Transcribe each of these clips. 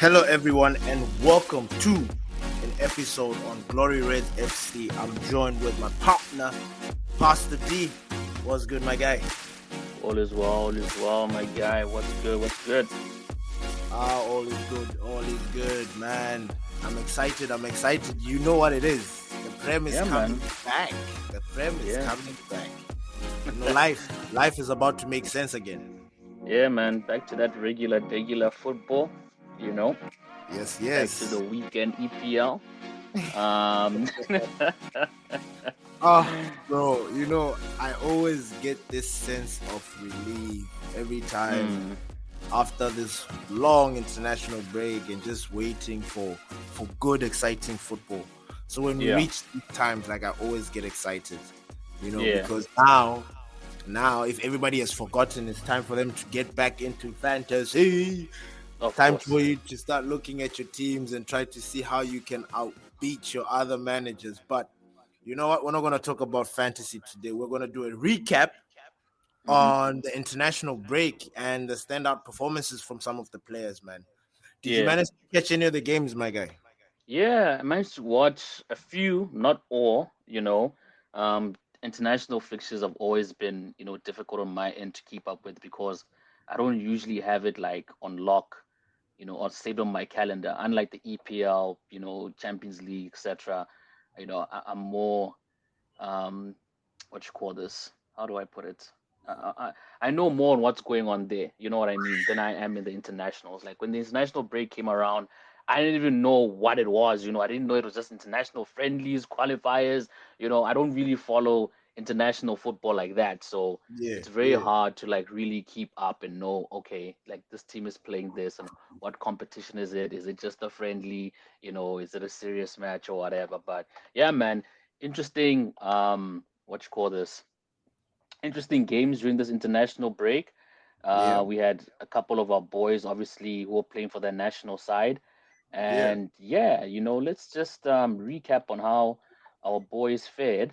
Hello, everyone, and welcome to an episode on Glory Reds FC. I'm joined with my partner, Pastor D. What's good, my guy? All is well, my guy. What's good? What's good? All is good. All is good, man. I'm excited. I'm excited. You know what it is. The Prem is Yeah, coming man. back. The Prem is Yeah, coming back. Life is about to make sense again. yeah, man. Back to that regular football. You know, Yes, back to the yes. weekend EPL. Um, Bro, I always get this sense of relief every time mm, after this long international break and just waiting for good exciting football. So when we yeah, reach these times, like I always get excited, yeah. because now if everybody has forgotten, it's time for them to get back into fantasy. Of Time course. for you to start looking at your teams and try to see how you can outbeat your other managers. But you know what? We're not going to talk about fantasy today. We're going to do a recap Hmm. on the international break and the standout performances from some of the players, man. Did you Yeah, manage to catch any of the games, my guy? yeah. I managed to watch a few, not all. International fixtures have always been, difficult on my end to keep up with because I don't usually have it like on lock, or saved on my calendar. Unlike the EPL, Champions League, etc. I'm more what you call this? How do I put it? I know more on what's going on there. You know what I mean? Than I am in the internationals. Like when the international break came around, I didn't even know what it was. I didn't know it was just international friendlies, qualifiers. I don't really follow international football like that, so Yeah, it's very yeah. hard to like really keep up and know. Okay, like this team is playing this, and what competition is it? Is it just a friendly? Is it a serious match or whatever? But yeah, man, interesting. What you call this? Interesting games during this international break. Yeah, We had a couple of our boys, obviously, who were playing for their national side, yeah. and yeah, let's just recap on how our boys fared,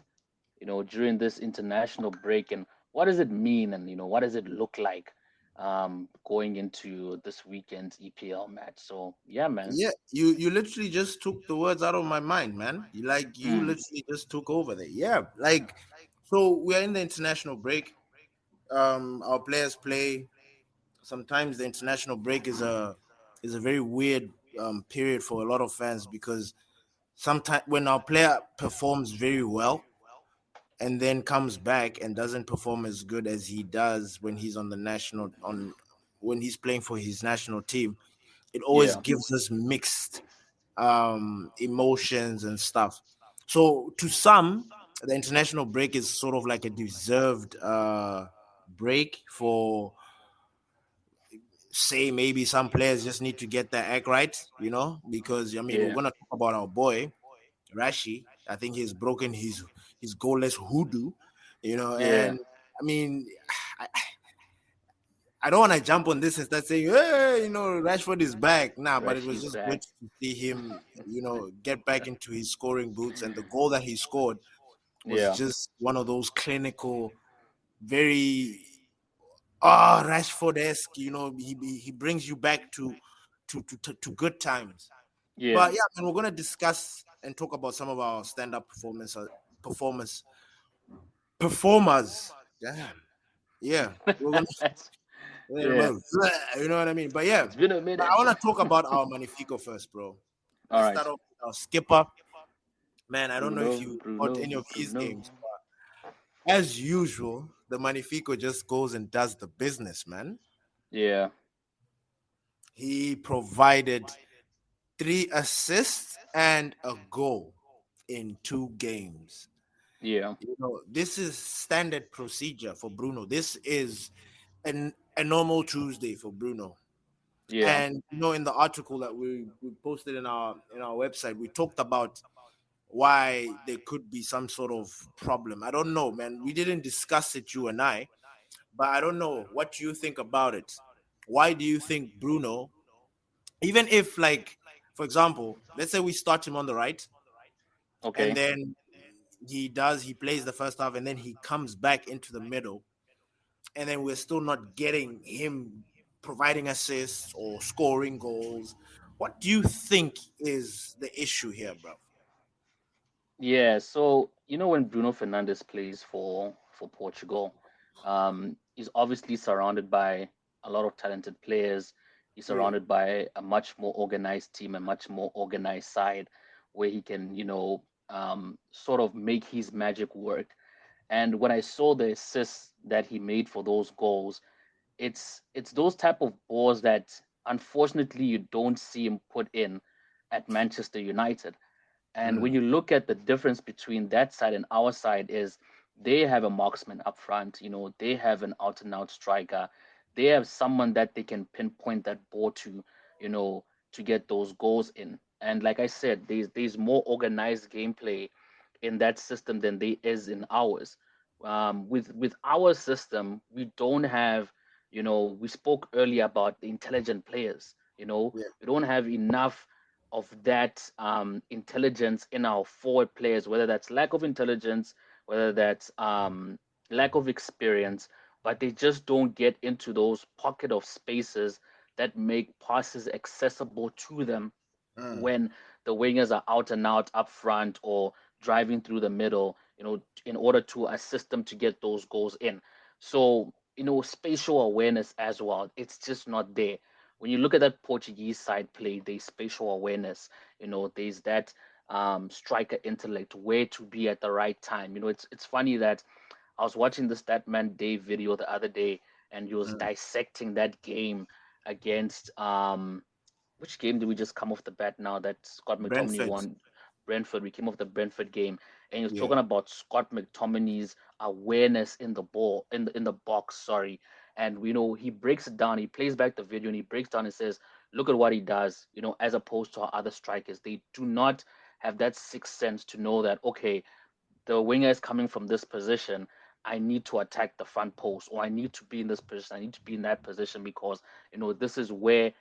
during this international break, and what does it mean, and what does it look like, going into this weekend's EPL match. So yeah, man. Yeah, you literally just took the words out of my mind, man. You Mm, literally just took over there. Yeah, so we are in the international break. Our players play. Sometimes the international break is a very weird period for a lot of fans because sometimes when our player performs very well and then comes back and doesn't perform as good as he does when he's on the national on when he's playing for his national team, it always yeah, gives us mixed emotions and stuff. So to some, the international break is sort of like a deserved break for, say, maybe some players just need to get their act right, because I mean we're yeah, gonna talk about our boy Rashi. I think he's broken his goalless hoodoo, yeah. and I mean, I, I don't want to jump on this and start saying, hey, Rashford is back. Nah, but it Rashi was is just good back. to see him, get back into his scoring boots. And the goal that he scored was Yeah, just one of those clinical, very Rashford esque. He brings you back to good times. yeah, But yeah, and we're gonna discuss and talk about some of our stand up performance performers. Damn. Yeah, we're gonna yeah. you know what I mean? But yeah, It's been a but I minute. want to talk about our Magnifico first, bro. All Let's right. start off with our skipper. Man, I don't know if Bruno, you caught Bruno, any of his Bruno. games, but as usual, the Magnifico just goes and does the business, man. Yeah, He provided 3 assists and a goal in 2 games. yeah, This is standard procedure for Bruno. This is a normal Tuesday for Bruno. yeah, And in the article that we posted in our website, we talked about why there could be some sort of problem. I don't know, man. We didn't discuss it, you and I, but I don't know. What do you think about it? Why do you think Bruno, even if, like, for example, let's say we start him on the right, and okay, then he plays the first half, and then he comes back into the middle, and then we're still not getting him providing assists or scoring goals. What do you think is the issue here, bro? Yeah, so when Bruno Fernandes plays for Portugal, he's obviously surrounded by a lot of talented players. He's Yeah. surrounded by a much more organized team, a much more organized side, where he can, sort of make his magic work. And when I saw the assists that he made for those goals, it's those type of balls that unfortunately you don't see him put in at Manchester United. And when Mm, you look at the difference between that side and our side is they have a marksman up front, they have an out and out striker. They have someone that they can pinpoint that ball to, you know, to get those goals in. And like I said, there's more organized gameplay in that system than there is in ours. With our system, we don't have, we spoke earlier about the intelligent players. yeah. We don't have enough of that intelligence in our forward players, whether that's lack of intelligence, whether that's lack of experience, but they just don't get into those pocket of spaces that make passes accessible to them Mm, when the wingers are out and out up front or driving through the middle, in order to assist them to get those goals in. So, spatial awareness as well, it's just not there. When you look at that Portuguese side play, there's spatial awareness, there's that striker intellect, where to be at the right time. It's funny that I was watching the Statman Dave video the other day, and he was mm. dissecting that game against which game did we just come off the bat now that Scott McTominay Brentford. won? Brentford. We came off the Brentford game, and he was Yeah. talking about Scott McTominay's awareness in the ball, in the box. Sorry, and he breaks it down. He plays back the video and he breaks down and says, "Look at what he does." As opposed to our other strikers, they do not have that sixth sense to know that, okay, the winger is coming from this position. I need to attack the front post, or I need to be in this position. I need to be in that position because this is where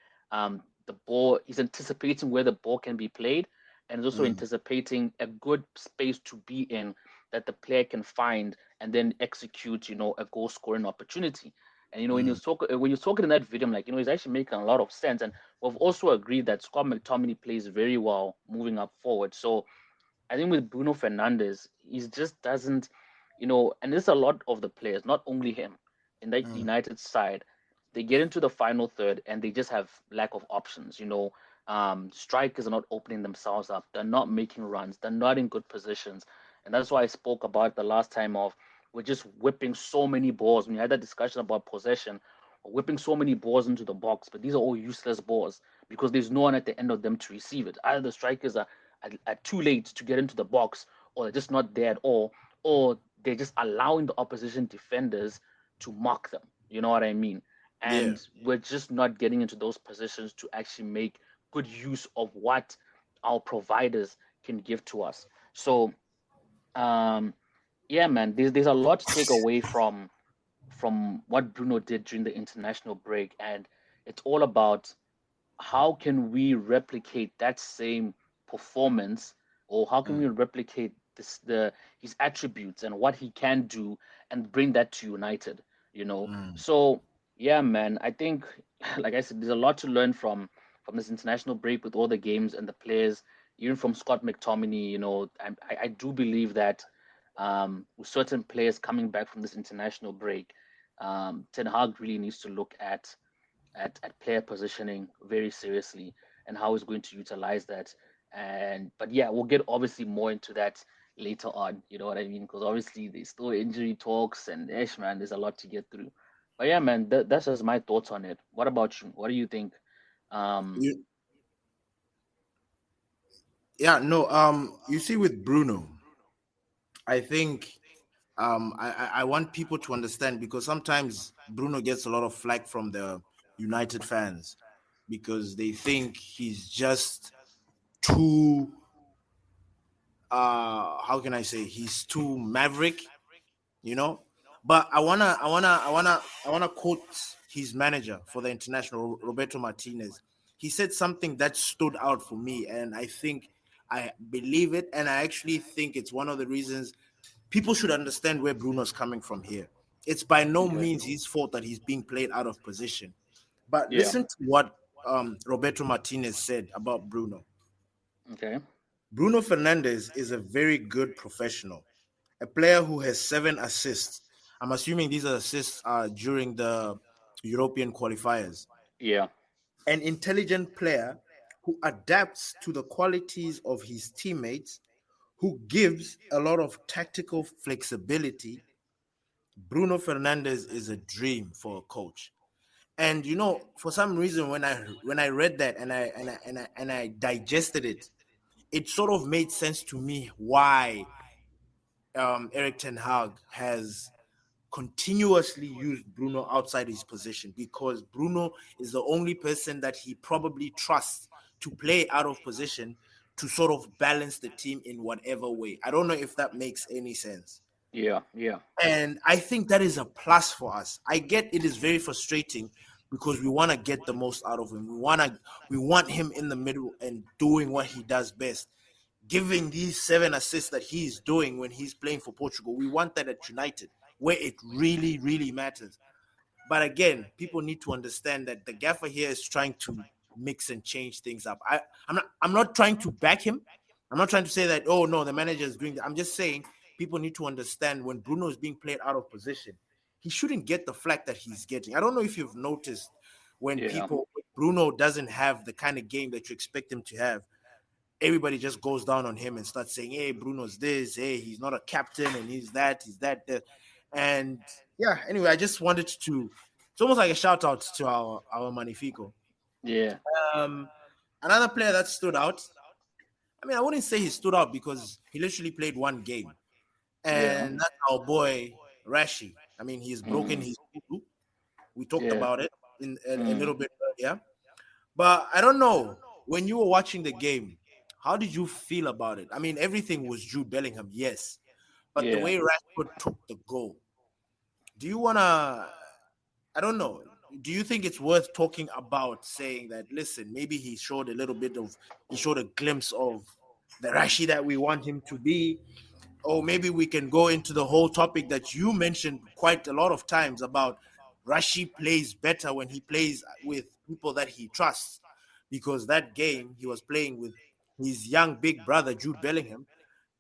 the ball. He's anticipating where the ball can be played, and is also Mm, anticipating a good space to be in that the player can find and then execute. A goal scoring opportunity. And mm, when you're talking in that video, I'm like, he's actually making a lot of sense. And we've also agreed that Scott McTominay plays very well moving up forward. So I think with Bruno Fernandes, he just doesn't, and there's a lot of the players, not only him, in that mm, United side, they get into the final third and they just have lack of options. Strikers are not opening themselves up. They're not making runs. They're not in good positions. And that's why I spoke about the last time of we're just whipping so many balls. When you had that discussion about possession, we're whipping so many balls into the box, but these are all useless balls because there's no one at the end of them to receive it. Either the strikers are too late to get into the box, or they're just not there at all, or they're just allowing the opposition defenders to mark them. You know what I mean? yeah. And we're just not getting into those positions to actually make good use of what our providers can give to us. So, um, yeah, man, there's a lot to take away from what Bruno did during the international break, and it's all about how can we replicate that same performance, or how can we Mm, replicate his attributes and what he can do and bring that to United. mm. So yeah, man, I think like I said, there's a lot to learn from this international break with all the games and the players, even from Scott McTominay. I do believe that with certain players coming back from this international break, Ten Hag really needs to look at player positioning very seriously and how he's going to utilize that. And but yeah, we'll get obviously more into that later on. You know what I mean? Because obviously there's still injury talks and ish, man. There's a lot to get through. But yeah, man, that's just my thoughts on it. What about you? What do you think? Um, You, yeah, no. You see, with Bruno, I think I want people to understand because sometimes Bruno gets a lot of flack from the United fans because they think he's just too how can I say he's too maverick, you know. But I wanna quote his manager for the international, Roberto Martinez. He said something that stood out for me, and I think I believe it, and I actually think it's one of the reasons people should understand where Bruno's coming from here. It's by no okay. means his fault that he's being played out of position. But Yeah. listen to what Roberto Martinez said about Bruno. Okay. Bruno Fernandes is a very good professional, a player who has 7 assists. I'm assuming these are assists during the European qualifiers. Yeah. An intelligent player who adapts to the qualities of his teammates, who gives a lot of tactical flexibility. Bruno Fernandes is a dream for a coach. And you know, for some reason, when I read that and I digested it, it sort of made sense to me why Eric Ten Hag has continuously used Bruno outside his position, because Bruno is the only person that he probably trusts to play out of position to sort of balance the team in whatever way. I don't know if that makes any sense. Yeah. Yeah. And I think that is a plus for us. I get it is very frustrating because we want to get the most out of him. We want him in the middle and doing what he does best. Giving these 7 assists that he's doing when he's playing for Portugal. We want that at United, where it really, really matters. But again, people need to understand that the gaffer here is trying to mix and change things up. I'm not trying to back him. I'm not trying to say that, oh no, the manager is doing that. I'm just saying people need to understand when Bruno is being played out of position, he shouldn't get the flack that he's getting. I don't know if you've noticed when Yeah. people when Bruno doesn't have the kind of game that you expect him to have, everybody just goes down on him and starts saying, "Hey, Bruno's this. Hey, he's not a captain, and he's that. He's that." That. And yeah. Anyway, I just wanted to. It's almost like a shout out to our Magnifico. Yeah. Um, Another player that stood out. I mean, I wouldn't say he stood out because he literally played one game, Yeah. and that's our boy Rashi. I mean, he's broken Mm. his voodoo. We talked Yeah. about it in a Mm. little bit earlier. But I don't know. When you were watching the game, how did you feel about it? I mean, everything was Jude Bellingham, yes. But the Yeah. way Rashford took the goal, do you want to, I don't know, do you think it's worth talking about saying that, listen, maybe he showed a glimpse of the Rashi that we want him to be? Or maybe we can go into the whole topic that you mentioned quite a lot of times about Rashi plays better when he plays with people that he trusts, because that game he was playing with his young big brother Jude Bellingham,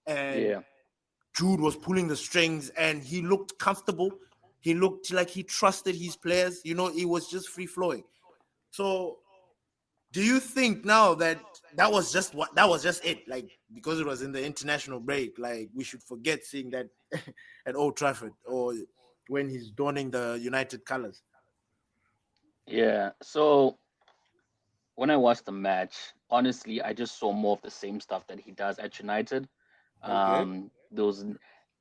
and Yeah. Jude was pulling the strings and he looked comfortable. He looked like he trusted his players. You know, it was just free flowing. So do you think now that that was just it? Like, because it was in the international break, like we should forget seeing that at Old Trafford or when he's donning the United colors. Yeah. So when I watched the match, honestly, I just saw more of the same stuff that he does at United. Okay. Those,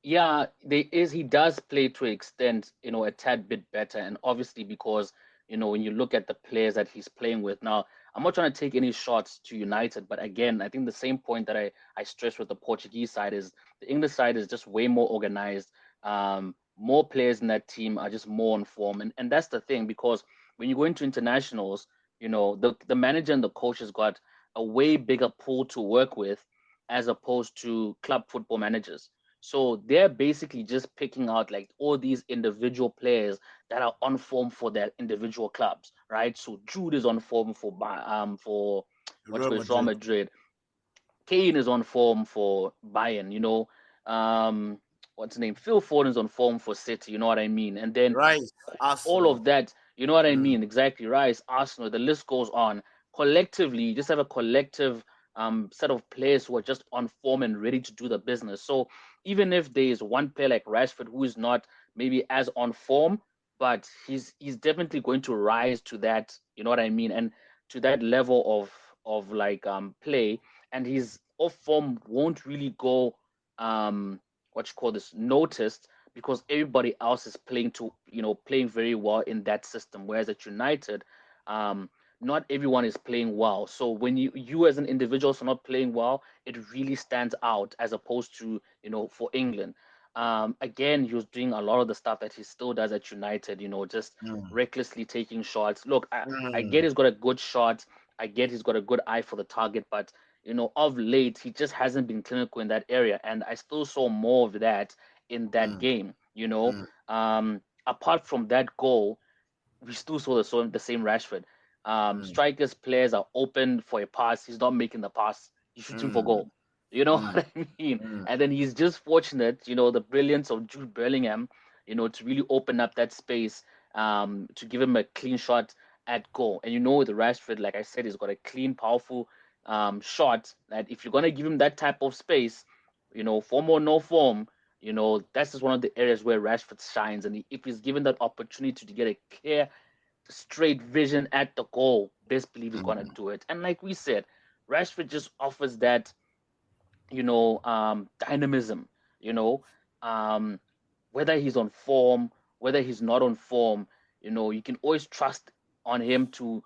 yeah, there is he does play to an extent, a tad bit better, and obviously because when you look at the players that he's playing with now, I'm not trying to take any shots to United, but again, I think the same point that I stress with the Portuguese side is the English side is just way more organized. More players in that team are just more on form, and that's the thing because when you go into internationals, the manager and the coach has got a way bigger pool to work with as opposed to club football managers. So they're basically just picking out like all these individual players that are on form for their individual clubs, right? So Jude is on form for what's Real called Real Madrid. Madrid. Kane is on form for Bayern. Um, what's his name? Phil Foden is on form for City. You know what I mean? And then Rice, all Arsenal. of that. You know what I Mm, mean? Exactly. Rice, Arsenal, the list goes on. Collectively, you just have a collective set of players who are just on form and ready to do the business. So even if there is one player like Rashford who is not maybe as on form, but he's definitely going to rise to that. You know what I mean? And to that level of like play, and his off form won't really go what you call this noticed because everybody else is playing very well in that system. Whereas at United, um, not everyone is playing well. So when you as an individual are not playing well, it really stands out as opposed to for England. Again, he was doing a lot of the stuff that he still does at United. Just mm, recklessly taking shots. Look, I get mm, he's got a good shot. I get he's got a good eye for the target, but of late he just hasn't been clinical in that area, and I still saw more of that in that mm, game. mm. Apart from that goal, we still saw the same Rashford. mm, Strikers players are open for a pass. He's not making the pass. He's shooting for mm, goal. You know mm, what I mean? mm, And then he's just fortunate, the brilliance of Jude Bellingham, to really open up that space, to give him a clean shot at goal. And the Rashford, like I said, he's got a clean, powerful shot that if you're gonna give him that type of space, form or no form, that's just one of the areas where Rashford shines. And if he's given that opportunity to get a clear, straight vision at the goal, best believe he's gonna mm, do it. And like we said, Rashford just offers that, dynamism. You know, um, whether he's on form, whether he's not on form, you can always trust on him to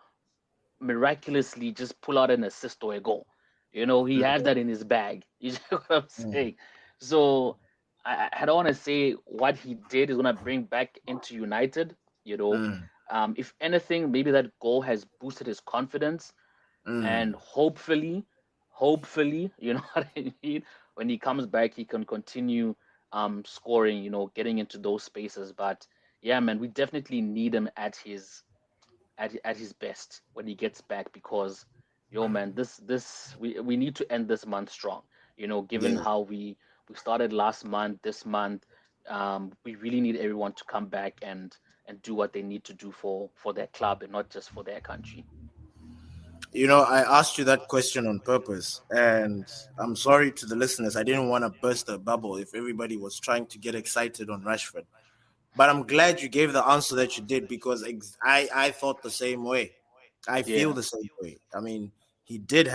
miraculously just pull out an assist or a goal. He has that in his bag. You know what I'm mm, saying? So I don't want to say what he did is going to bring back into United. You know, mm, if anything, maybe that goal has boosted his confidence, and mm. hopefully, you know what I mean. When he comes back, he can continue scoring. Getting into those spaces. But yeah, man, we definitely need him at his best when he gets back, because yo man, this we need to end this month strong, given Yeah. how we started last month. This month, we really need everyone to come back and do what they need to do for their club and not just for their country. I asked you that question on purpose, and I'm sorry to the listeners. I didn't want to burst a bubble if everybody was trying to get excited on Rashford. But I'm glad you gave the answer that you did, because I thought the same way. I feel Yeah, the same way. I mean, he did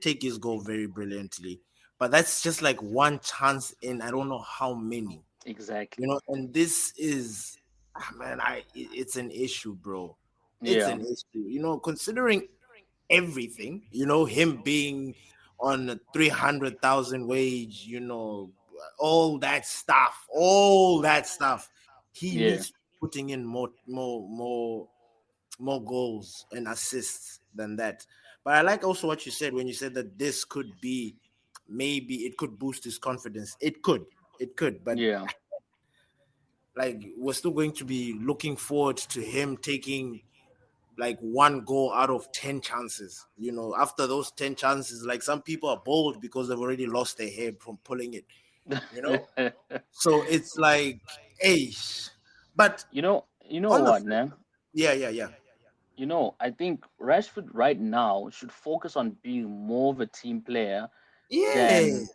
take his goal very brilliantly, but that's just like one chance in I don't know how many. exactly. And this is, man, it's an issue, bro. It's Yeah, an issue. Considering everything, him being on a 300,000 wage, all that stuff. He yeah, needs putting in more goals and assists than that. But I like also what you said when you said that this could be, maybe it could boost his confidence. It could, but yeah. like we're still going to be looking forward to him taking like one goal out of 10 chances. After those 10 chances, like some people are bold because they've already lost their head from pulling it, you know? So it's like, hey, but you know on the what, flip, man? yeah, yeah, yeah. I think Rashford right now should focus on being more of a team player Yeah. than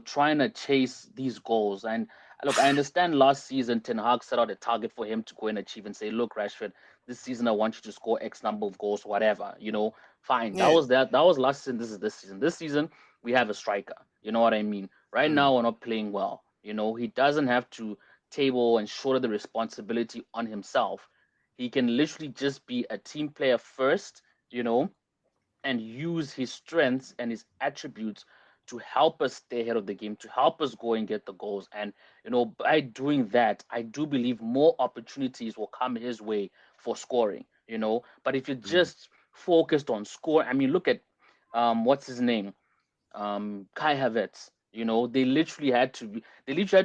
trying to chase these goals. And look, I understand last season Ten Hag set out a target for him to go and achieve and say, look, Rashford, this season I want you to score X number of goals, whatever. Fine. That Yeah. was that. That was last season. This is this season. This season we have a striker. You know what I mean? Right Mm, now we're not playing well. He doesn't have to table and shoulder the responsibility on himself. He can literally just be a team player first. You know, and use his strengths and his attributes to help us stay ahead of the game, to help us go and get the goals. And by doing that, I do believe more opportunities will come his way for scoring. But if you're mm. just focused on score, I mean, look at what's his name, Kai Havertz. They literally had to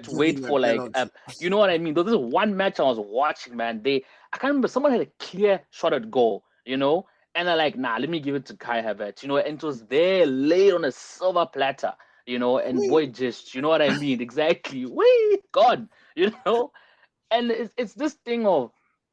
Give wait him a for like penalty. you know what I mean. This is one match I was watching, man. I can't remember, someone had a clear shot at goal, and they're like, nah, let me give it to Kai Havertz, and it was there laid on a silver platter, and boy, just you know what I mean, exactly. Wait, God, and it's this thing of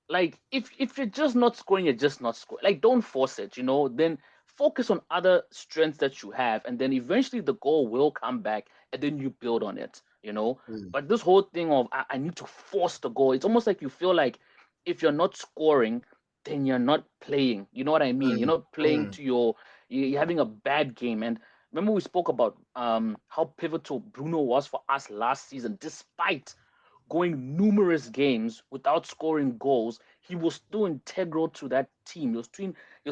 like, if you're just not scoring, you're just not scoring. Like, don't force it, then focus on other strengths that you have, and then eventually the goal will come back, and then you build on it. Mm, But this whole thing of I need to force the goal, it's almost like you feel like if you're not scoring, then you're not playing. You know what I mean? You're mm, not playing mm, to you're having a bad game. And remember we spoke about how pivotal Bruno was for us last season. Despite going numerous games without scoring goals, he was still integral to that team. He was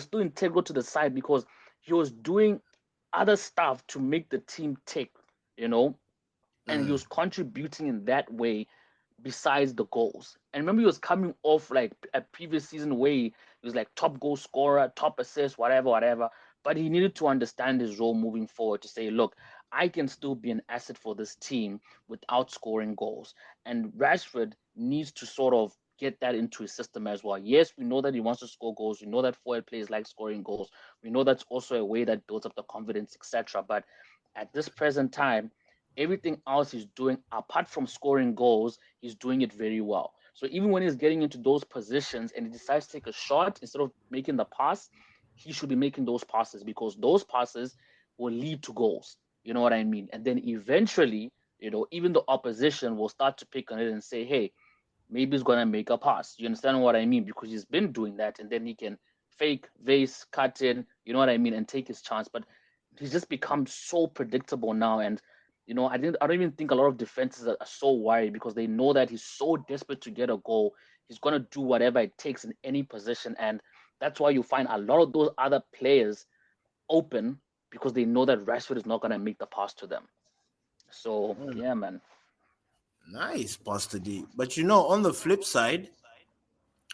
still integral to the side, because he was doing other stuff to make the team tick, you know, and he mm, was contributing in that way besides the goals. And remember, he was coming off like a previous season where he was like top goal scorer, top assist, whatever, whatever. But he needed to understand his role moving forward to say, look, I can still be an asset for this team without scoring goals. And Rashford needs to sort of get that into his system as well. Yes, we know that he wants to score goals. We know that forward players like scoring goals. We know that's also a way that builds up the confidence, etc. But at this present time, everything else he's doing, apart from scoring goals, he's doing it very well. So even when he's getting into those positions and he decides to take a shot instead of making the pass, he should be making those passes because those passes will lead to goals. You know what I mean? And then eventually, even the opposition will start to pick on it and say, hey, maybe he's gonna make a pass. You understand what I mean? Because he's been doing that, and then he can fake, vase, cut in. You know what I mean, and take his chance. But he's just become so predictable now, and I don't even think a lot of defenses are so worried because they know that he's so desperate to get a goal. He's gonna do whatever it takes in any position, and that's why you find a lot of those other players open because they know that Rashford is not gonna make the pass to them. So Mm, yeah, man. nice, Pastor D. But on the flip side,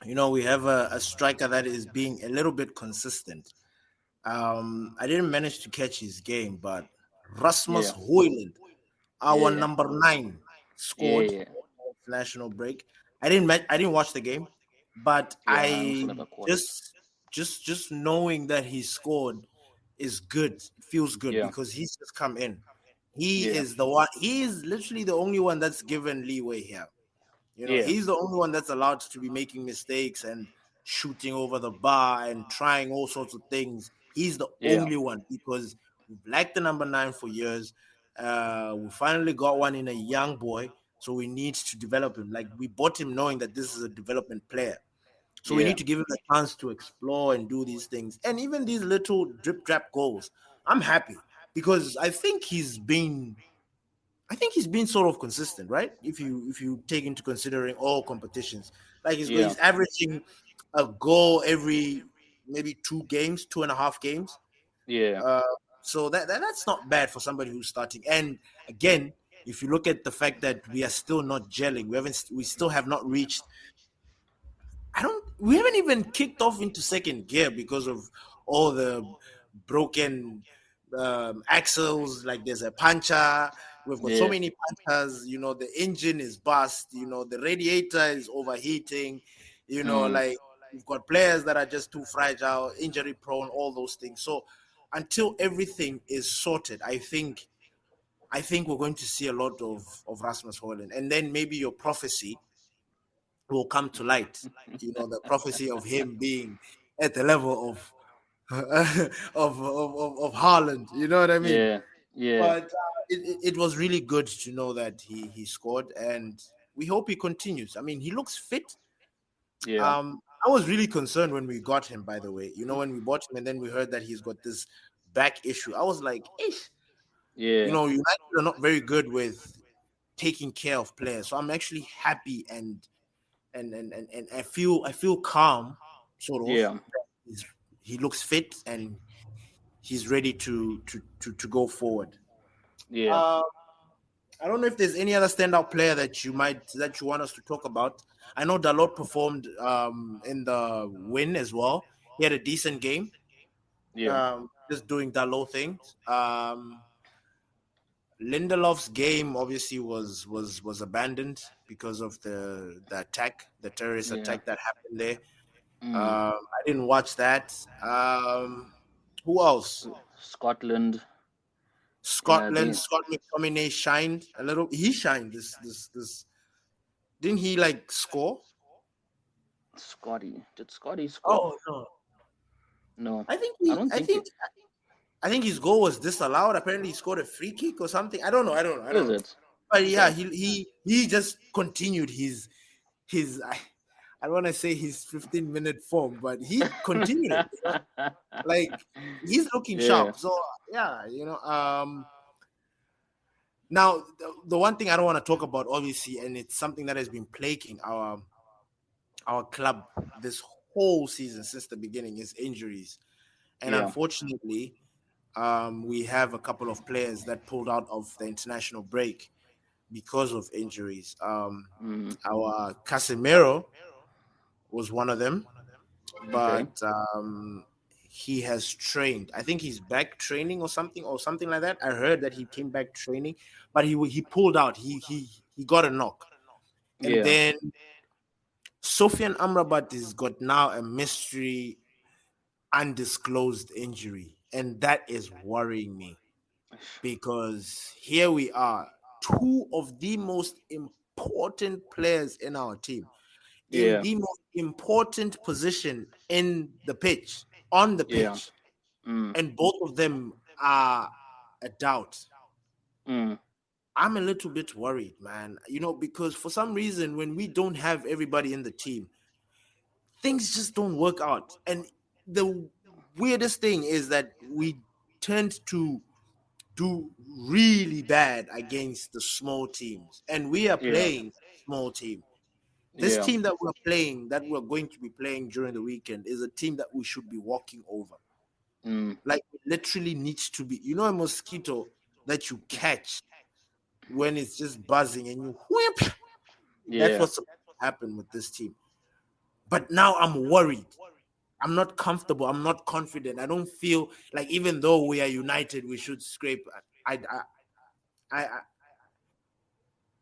we have a striker that is being a little bit consistent. I didn't manage to catch his game, but Rasmus Yeah, Højlund, our yeah, number 9, yeah, scored yeah, on national break. I didn't watch the game, but yeah. I also never caught it. just knowing that he scored is good. It feels good Yeah, because he's just come in. He yeah, is the one. He is literally the only one that's given leeway here. yeah, He's the only one that's allowed to be making mistakes and shooting over the bar and trying all sorts of things. He's the yeah, only one because we've liked the number 9 for years. We finally got one in a young boy, so we need to develop him. Like we bought him knowing that this is a development player. So we yeah. need to give him a chance to explore and do these things. And even these little drip trap goals, I'm happy because I think he's been sort of consistent, right? If you take into considering all competitions, like Yeah, he's averaging a goal every maybe 2 games, 2.5 games. yeah, Uh, so that's not bad for somebody who's starting. And again, if you look at the fact that we are still not gelling, we still have not reached we haven't even kicked off into second gear because of all the broken axles. Like there's a puncher. We've got so yeah. many punchers. The engine is bust. The radiator is overheating. Mm, Like we've got players that are just too fragile, injury prone, all those things. So until everything is sorted, I think we're going to see a lot of Rasmus Højlund, and then maybe your prophecy will come to light. The prophecy of him being at the level of of Haaland. You know what I mean? yeah, yeah, But it was really good to know that he scored, and we hope he continues. I mean, he looks fit. yeah, I was really concerned when we got him. By the way, when we bought him, and then we heard that he's got this back issue. I was like, ish. yeah, United are not very good with taking care of players, so I'm actually happy and I feel calm, sort of. yeah, He's, he looks fit and he's ready to go forward. yeah, Uh, I don't know if there's any other standout player that you want us to talk about. I know Dalot performed in the win as well. He had a decent game, yeah, just doing Dalot things. Lindelof's game obviously was abandoned because of the terrorist yeah. attack that happened there. Mm. I didn't watch that. Who else? Scotland. Yeah, Scotland. they Scott McTominay shined a little. He shined. This. Didn't he like score? Scotty. Did Scotty score? Oh no. No, I think I he. don't I think think. it. I think his goal was disallowed. Apparently, he scored a free kick or something. I don't know. I don't know. I don't Is know. it? But yeah, Okay. he just continued his. I don't want to say his 15-minute form, but he continued it. Like he's looking Yeah, sharp. So yeah. Now, the one thing I don't want to talk about, obviously, and it's something that has been plaguing our club this whole season since the beginning, is injuries. And yeah, unfortunately, we have a couple of players that pulled out of the international break because of injuries. mm, Our Casemiro was one of them, okay, but he has trained. I think he's back training or something like that. I heard that he came back training, but he pulled out. He got a knock, and yeah, then Sofian Amrabat has got now a mystery, undisclosed injury, and that is worrying me because here we are, two of the most important players in our team, in Yeah, the most important position in the pitch, on the yeah, pitch, mm, and both of them are a doubt. mm, I'm a little bit worried, man. Because for some reason, when we don't have everybody in the team, things just don't work out. And the weirdest thing is that we tend to do really bad against the small teams, and we are yeah, playing small team. This yeah, team that we're playing, that we're going to be playing during the weekend, is a team that we should be walking over. mm, Like, it literally needs to be, a mosquito that you catch when it's just buzzing and you whip. That's yeah, what's supposed to happen with this team. But now I'm worried. I'm not comfortable. I'm not confident. I don't feel like, even though we are united, we should scrape. I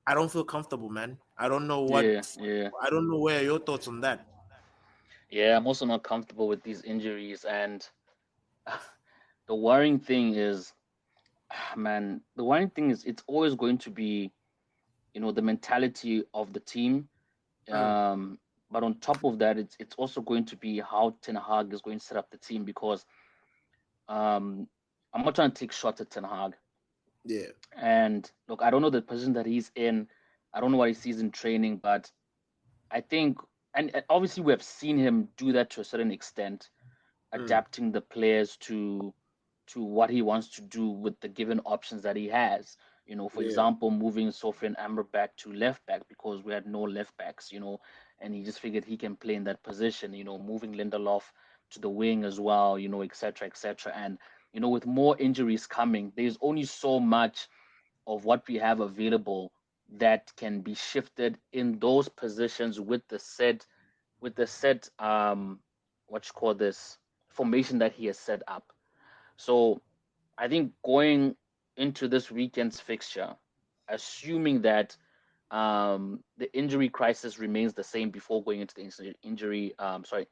I don't feel comfortable, man. I don't know yeah, what. yeah, I don't know where are your thoughts on that. yeah. I'm also not comfortable with these injuries, and the worrying thing is, man, the worrying thing is it's always going to be, the mentality of the team. Mm, Um, but on top of that, it's also going to be how Ten Hag is going to set up the team because um, I'm not trying to take shots at Ten Hag. yeah. And look, I don't know the position that he's in. I don't know what he sees in training, but I think, and obviously we have seen him do that to a certain extent, Mm, adapting the players to what he wants to do with the given options that he has. For yeah. example, moving Sofian Amber back to left back because we had no left backs, and he just figured he can play in that position, moving Lindelof to the wing as well, et cetera, et cetera. And, with more injuries coming, there's only so much of what we have available that can be shifted in those positions with the set what you call this formation that he has set up. So I think going into this weekend's fixture, assuming that the injury crisis remains the same before going into the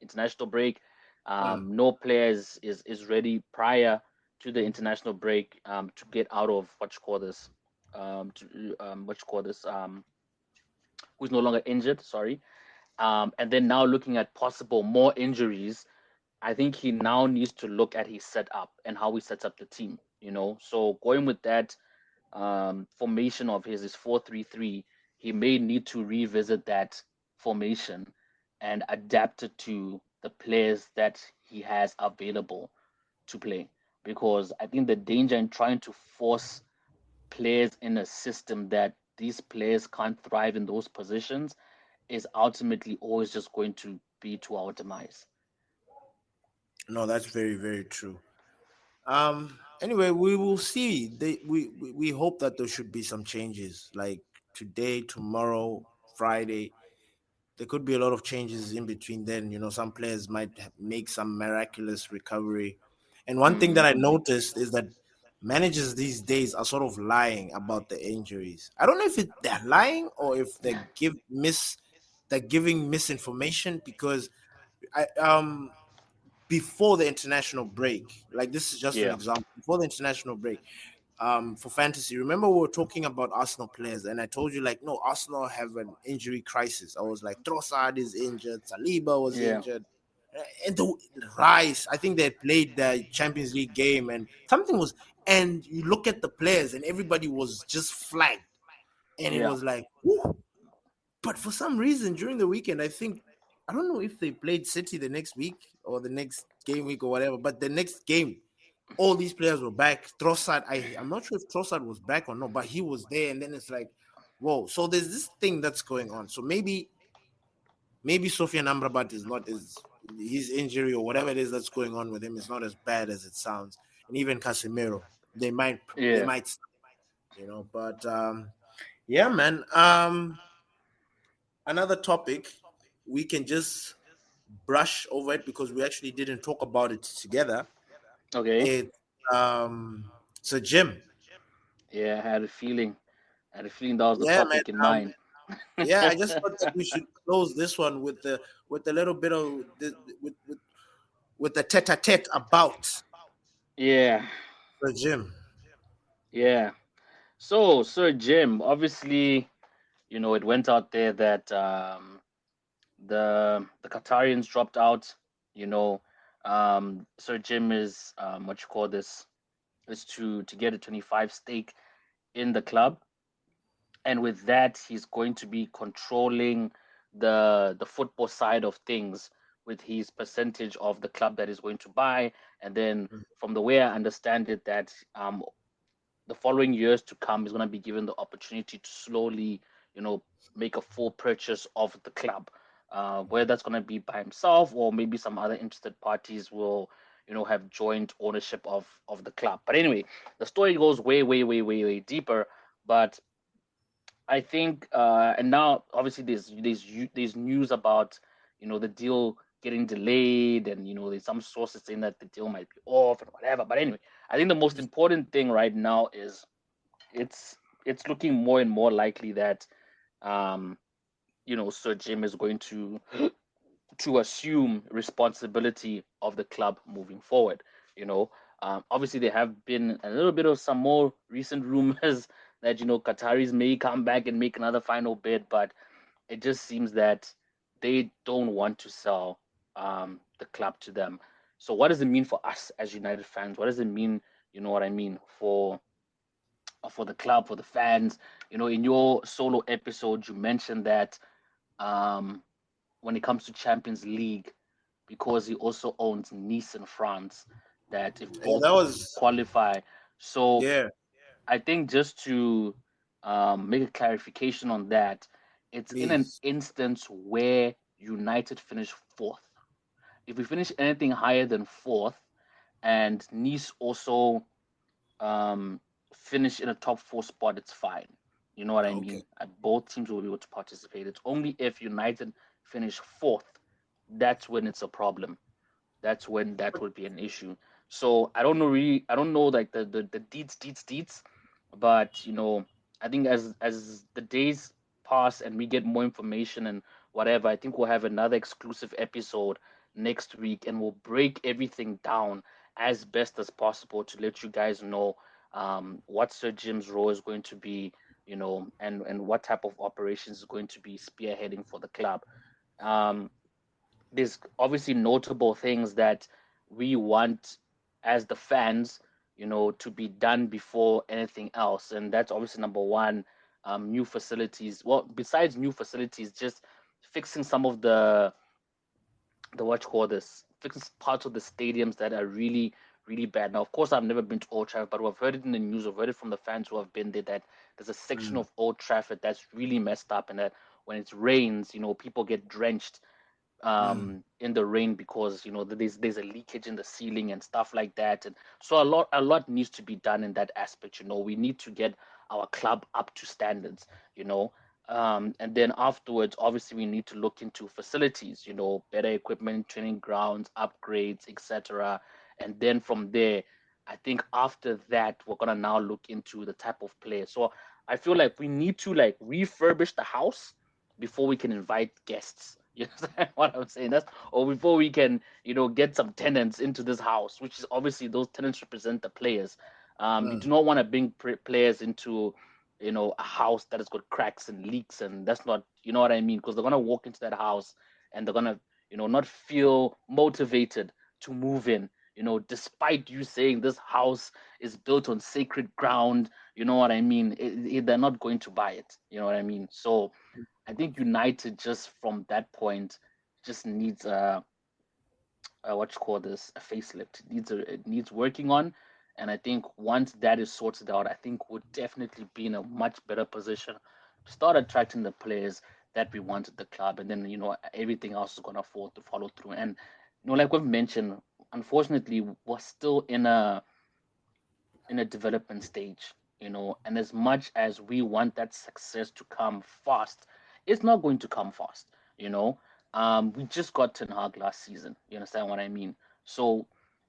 international break, Mm. no player is ready prior to the international break to get out of what you call this who's no longer injured. Sorry, and then now looking at possible more injuries, I think he now needs to look at his setup and how he sets up the team. So going with that formation of his is 4-3-3, he may need to revisit that formation and adapt it to the players that he has available to play. Because I think the danger in trying to force players in a system that these players can't thrive in those positions is ultimately always just going to be to our demise. No, that's very, very true. Anyway, we will see. We hope that there should be some changes, like today, tomorrow, Friday. There could be a lot of changes in between then. Some players might make some miraculous recovery. And one thing that Mm, I noticed is that managers these days are sort of lying about the injuries. I don't know if they're lying or if they're giving misinformation, because I before the international break, like, this is just an yeah, example. Before the international break, for fantasy, remember we were talking about Arsenal players, and I told you, like, no, Arsenal have an injury crisis. I was like, Trossard is injured, Saliba was yeah, injured, and the Rice. I think they had played the Champions League game, and something was. And you look at the players, and everybody was just flagged, and it yeah, was like, whew. But for some reason during the weekend, I don't know if they played City the next week or the next game week or whatever, but the next game, all these players were back. Trossard, I'm not sure if Trossard was back or not, but he was there. And then it's like, whoa. So there's this thing that's going on. So maybe Sofian Amrabat is not as, his injury or whatever it is that's going on with him is not as bad as it sounds. And even Casemiro, they might they yeah. might but yeah, man. Another topic, we can just brush over it because we actually didn't talk about it together. Okay. It so Jim. Yeah, I had a feeling. I had a feeling that was the Yeah, man. topic in mind. Yeah, I just thought that we should close this one with a little bit of with the tete-a-tete about Yeah, the gym. yeah. So, Sir Jim, obviously, it went out there that the Qatarians dropped out. You know, Sir Jim is what you call this is to get a 25 stake in the club, and with that, he's going to be controlling the football side of things with his percentage of the club that he's going to buy, and then from the way I understand it, that the following years to come is going to be given the opportunity to slowly, you know, make a full purchase of the club. Whether that's going to be by himself or maybe some other interested parties will, have joint ownership of the club. But anyway, the story goes way, way, way, way, way deeper. But I think, and now obviously there's news about the deal getting delayed, and there's some sources saying that the deal might be off and whatever. But anyway, I think the most important thing right now is it's it's looking more and more likely that um, Sir Jim is going to assume responsibility of the club moving forward. You know, obviously there have been a little bit of some more recent rumors that Qataris may come back and make another final bid, but it just seems that they don't want to sell the club to them. So what does it mean for us as United fans? What does it mean? You know what I mean for the club, for the fans. In your solo episode, you mentioned that um, when it comes to Champions League, because he also owns Nice in France, that if Yeah, both that was qualify. So yeah. I think just to make a clarification on that, it's in an Please. instance where United finish fourth. If we finish anything higher than fourth, and Nice also um, finish in a top four spot, it's fine. You know what I Okay. mean? Both teams will be able to participate. It's only if United finish fourth, that's when it's a problem. That's when that would be an issue. So I don't know really. I don't know like the deets, but I think as the days pass and we get more information and whatever, I think we'll have another exclusive episode next week, and we'll break everything down as best as possible to let you guys know what Sir Jim's role is going to be, and what type of operations is going to be spearheading for the club. Um, there's obviously notable things that we want as the fans, to be done before anything else, and that's obviously number one, new facilities. Well, besides new facilities, just fixing some of the what you call this, fixing parts of the stadiums that are really really bad. Now, of course, I've never been to Old Trafford, but we've heard it in the news. I've heard it from the fans who have been there that there's a section Mm, of Old Trafford that's really messed up, and that when it rains, people get drenched mm. in the rain because there's a leakage in the ceiling and stuff like that, and so a lot needs to be done in that aspect. We need to get our club up to standards. you know and then afterwards, obviously, we need to look into facilities, better equipment, training grounds, upgrades, etc. And then from there, I think after that, we're gonna now look into the type of player. So I feel like we need to like refurbish the house before we can invite guests. You understand what I'm saying? That's or before we can, get some tenants into this house, which is obviously those tenants represent the players. You do Mm. not want to bring players into, a house that has got cracks and leaks, and that's not, you know what I mean? Because they're gonna walk into that house and they're gonna, not feel motivated to move in. Despite you saying this house is built on sacred ground, you know what I mean? They're not going to buy it. You know what I mean? So I think United just from that point just needs what you call this, a facelift. It needs working on, and I think once that is sorted out, I think we'll definitely be in a much better position to start attracting the players that we want at the club, and then everything else is gonna fall to follow through. And like we've mentioned, unfortunately, we're still in a development stage, and as much as we want that success to come fast, it's not going to come fast, you know. We just got Ten Hag last season. You understand what I mean? So,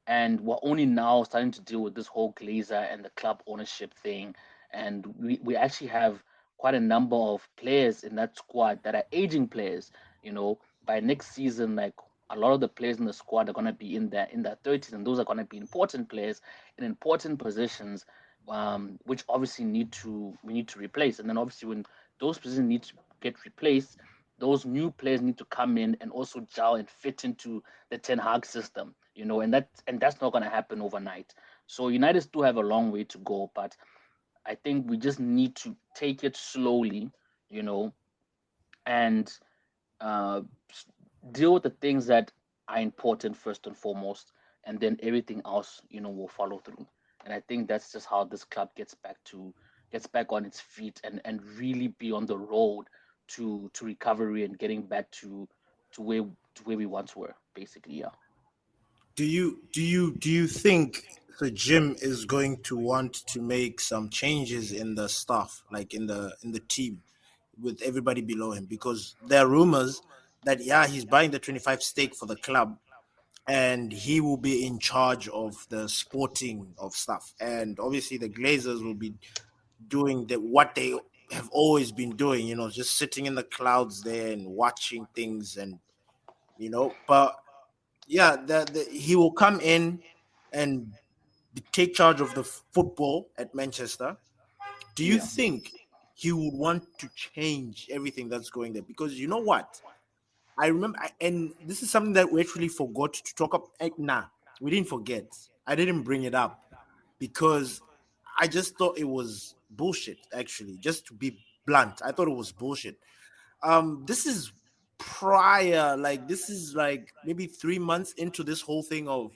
and we're only now starting to deal with this whole Glazer and the club ownership thing, and we actually have quite a number of players in that squad that are aging players. You know, by next season, like a lot of the players in the squad are gonna be in their 30s, and those are gonna be important players in important positions, which obviously we need to replace. And then obviously when those positions need to get replaced, those new players need to come in and also gel and fit into the Ten Hag system. You know, and that's not gonna happen overnight. So United still have a long way to go, but I think we just need to take it slowly, you know, and uh, s- deal with the things that are important first and foremost, and then everything else, will follow through. And I think that's just how this club gets back on its feet and really be on the road to recovery and getting back to where we once were, basically. Yeah. Do you think the gym is going to want to make some changes in the staff, like in the team, with everybody below him? Because there are rumors that yeah, he's buying the 25 stake for the club, and he will be in charge of the sporting of stuff. And obviously, the Glazers will be doing what they have always been doing. Just sitting in the clouds there and watching things, and but yeah, he will come in and take charge of the football at Manchester. Do you Yeah. think he would want to change everything that's going there? Because you know what? I remember, and this is something that we actually forgot to talk about. Nah, we didn't forget. I didn't bring it up because I just thought it was bullshit, actually. Just to be blunt, I thought it was bullshit. This is prior, like, this is like maybe 3 months into this whole thing of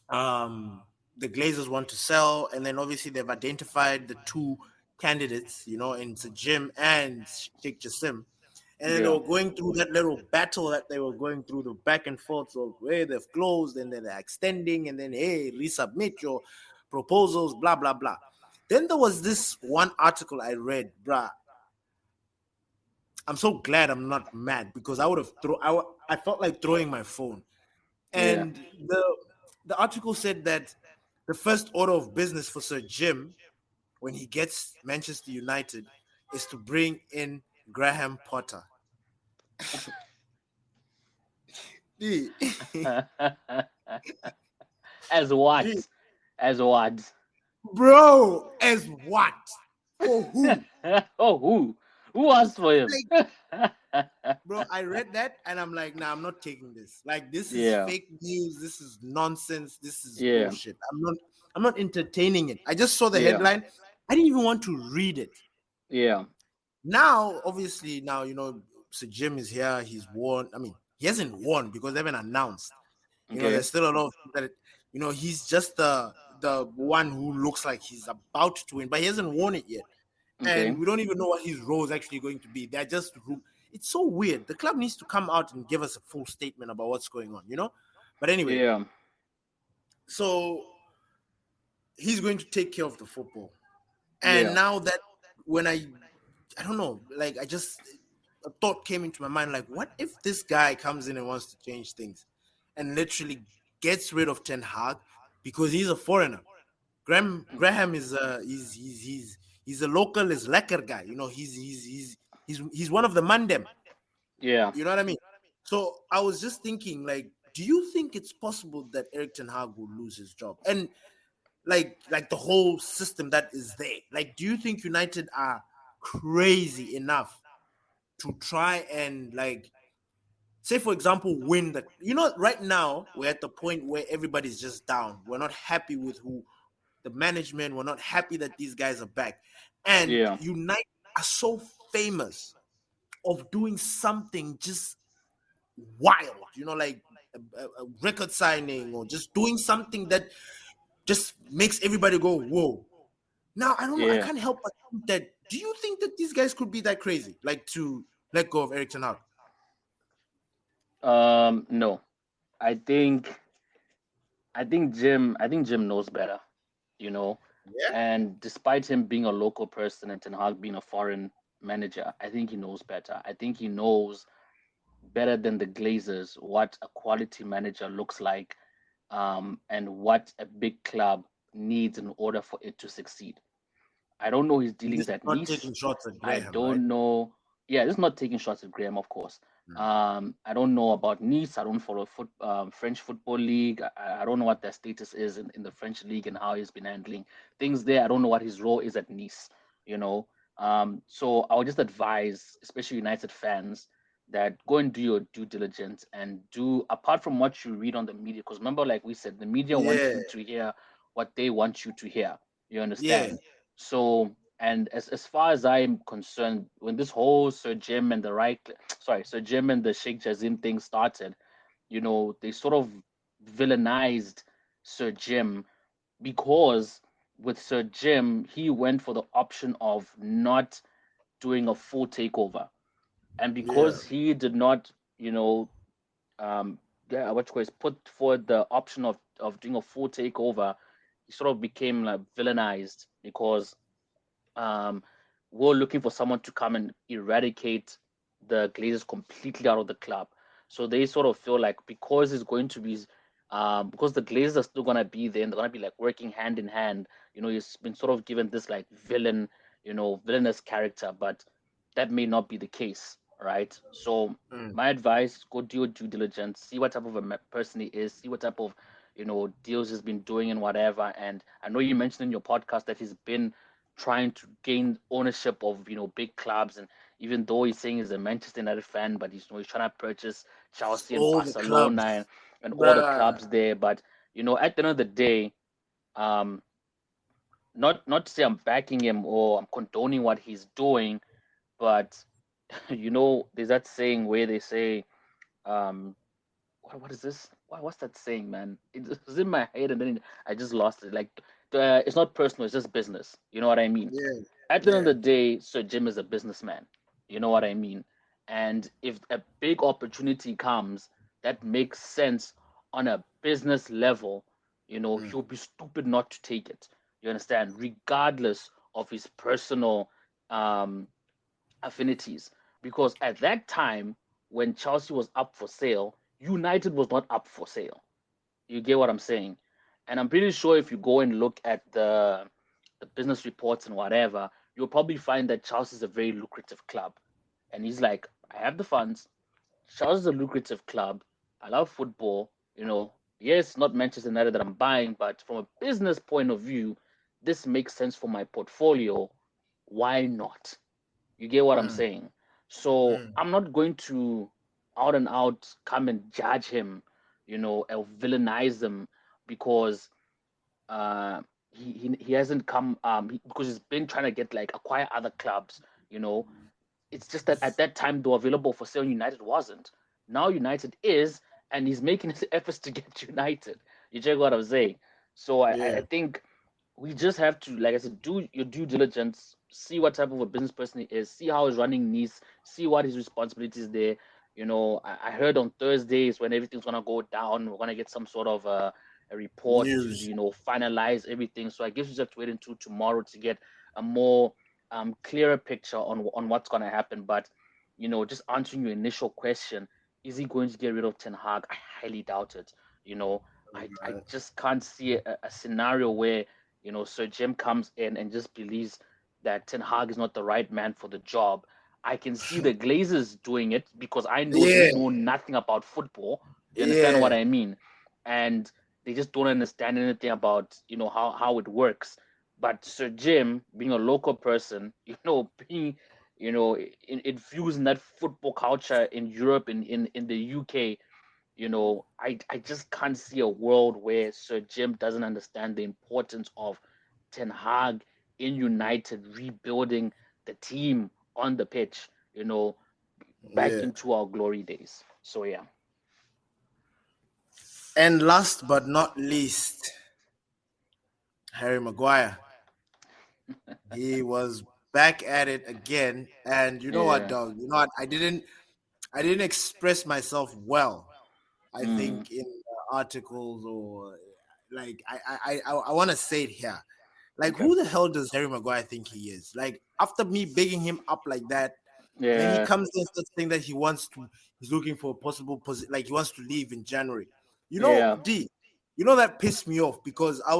um the Glazers want to sell, and then obviously they've identified the two candidates, into Jim and Sheikh Jassim. And then they Yeah. were going through that little battle that they were going through, the back and forth of where they've closed and then they're extending, and then hey, resubmit your proposals, blah blah blah. Then there was this one article I read, bruh. I'm so glad I'm not mad because I would have I felt like throwing my phone. Yeah. And the article said that the first order of business for Sir Jim when he gets Manchester United is to bring in Graham Potter. Gee, As what? gee, As what? bro, as what? For who? Oh, who asked for him? Like, bro, I read that and I'm like, nah, I'm not taking this. Like, this is Yeah. fake news. This is nonsense. This is Yeah. bullshit. I'm not entertaining it. I just saw the Yeah. headline. I didn't even want to read it. Yeah. Now, obviously, now Sir Jim is here. He's won. I mean, he hasn't won because they haven't announced. Okay. There's still a lot of that. He's just the one who looks like he's about to win, but he hasn't won it yet, Okay. and we don't even know what his role is actually going to be. They're just It's so weird. The club needs to come out and give us a full statement about what's going on. But anyway, Yeah. so he's going to take care of the football. And Yeah. now that when I don't know, like I just a thought came into my mind, like, what if this guy comes in and wants to change things and literally gets rid of Ten Hag because he's a foreigner? Graham is he's a local, is lekker guy. He's one of the mandem. Yeah. You know what I mean? So I was just thinking, like, do you think it's possible that Eric Ten Hag will lose his job? And like the whole system that is there. Like, do you think United are crazy enough to try and, like, say for example, win the right now we're at the point where everybody's just down. We're not happy with who the management, we're not happy that these guys are back. And Yeah. United are so famous of doing something just wild, like a record signing or just doing something that just makes everybody go, whoa. Now I don't know. I Yeah. can't help but think that. Do you think that these guys could be that crazy, like to let go of Eric Ten Hag? No. I think I think Jim knows better, you know. Yeah. And despite him being a local person and Ten Hag being a foreign manager, I think he knows better. I think he knows better than the Glazers what a quality manager looks like, and what a big club needs in order for it to succeed. I don't know his This dealings is at not Nice. taking shots at I Graham, right? don't know. Yeah, this is not taking shots at Graham, of course. I don't know about Nice. I don't follow French football league. I don't know what their status is in the French league and how he's been handling things there. I don't know what his role is at Nice. You know, so I would just advise, especially United fans, that go and do your due diligence and do apart from what you read on the media. Because remember, like we said, the media wants Yeah, you to hear what they want you to hear. You yeah, understand? So, and as far as I'm concerned, when this whole Sir Jim and the right, sorry, Sir Jim and the Sheikh Jazim thing started, they sort of villainized Sir Jim because with Sir Jim, he went for the option of not doing a full takeover. And yeah. because he did not, um, yeah, what you call it, put forward the option of doing a full takeover, he sort of became like villainized because um, we're looking for someone to come and eradicate the Glazers completely out of the club. So they sort of feel like because it's going to be, because the Glazers are still gonna be there and they're gonna be like working hand in hand. He's been sort of given this like villainous character, but that may not be the case, right? So Mm. my advice: go do your due diligence, see what type of a person he is, see what type of deals he's been doing and whatever. And I know you mentioned in your podcast that he's been trying to gain ownership of big clubs, and even though he's saying he's a Manchester United fan, but he's trying to purchase Chelsea and All the Barcelona clubs, and all the bruh. clubs there. But at the end of the day, um, not to say I'm backing him or I'm condoning what he's doing, but there's that saying where they say, um, what is this? What's that saying, man? It was in my head and then I just lost it. Like, it's not personal; it's just business. You know what I mean? Yeah, At the end of yeah. the day, Sir Jim is a businessman. You know what I mean? And if a big opportunity comes that makes sense on a business level, Mm. he'll be stupid not to take it. You understand? Regardless of his personal um, affinities. Because at that time, when Chelsea was up for sale, United was not up for sale. You get what I'm saying? And I'm pretty sure if you go and look at the business reports and whatever, you'll probably find that Chelsea is a very lucrative club. And he's like, I have the funds. Chelsea is a lucrative club. I love football. Yes, not Manchester United that I'm buying, but from a business point of view, this makes sense for my portfolio. Why not? You get what I'm Mm. saying? So Mm. I'm not going to out and out come and judge him, or villainize him because he hasn't come because he's been trying to get like acquire other clubs. You know, it's just that at that time they were available for sale. United wasn't. Now United is, and he's making his efforts to get United. You check what I'm saying? So I Yeah, think we just have to, like I said, do your due diligence, see what type of a business person he is, see how he's running Nice, see what his responsibilities there. I heard on Thursdays when everything's gonna go down, we're gonna get some sort of a report to news. finalize everything. So I guess we just have to wait until tomorrow to get a more clearer picture on what's gonna happen. But just answering your initial question, is he going to get rid of Ten Hag? I highly doubt it. You know, I just can't see a scenario where Sir Jim comes in and just believes that Ten Hag is not the right man for the job. I can see the Glazers doing it because I know they Yeah, know nothing about football. You understand what yeah, I mean? And they just don't understand anything about how it works. But Sir Jim, being a local person, being infusing that football culture in Europe and in the UK, I just can't see a world where Sir Jim doesn't understand the importance of Ten Hag in United rebuilding the team on the pitch, back yeah. into our glory days. So yeah. And last but not least, Harry Maguire. He was back at it again. And you know what, Yeah. dog? You know what? I didn't express myself well. I Mm, think in articles or like I want to say it here. Like, okay. who the hell does Harry Maguire think he is? Like, after me bigging him up like that, and then he Yeah. comes in and starts saying that he's looking for a possible position, like he wants to leave in January. Yeah. That pissed me off because I'm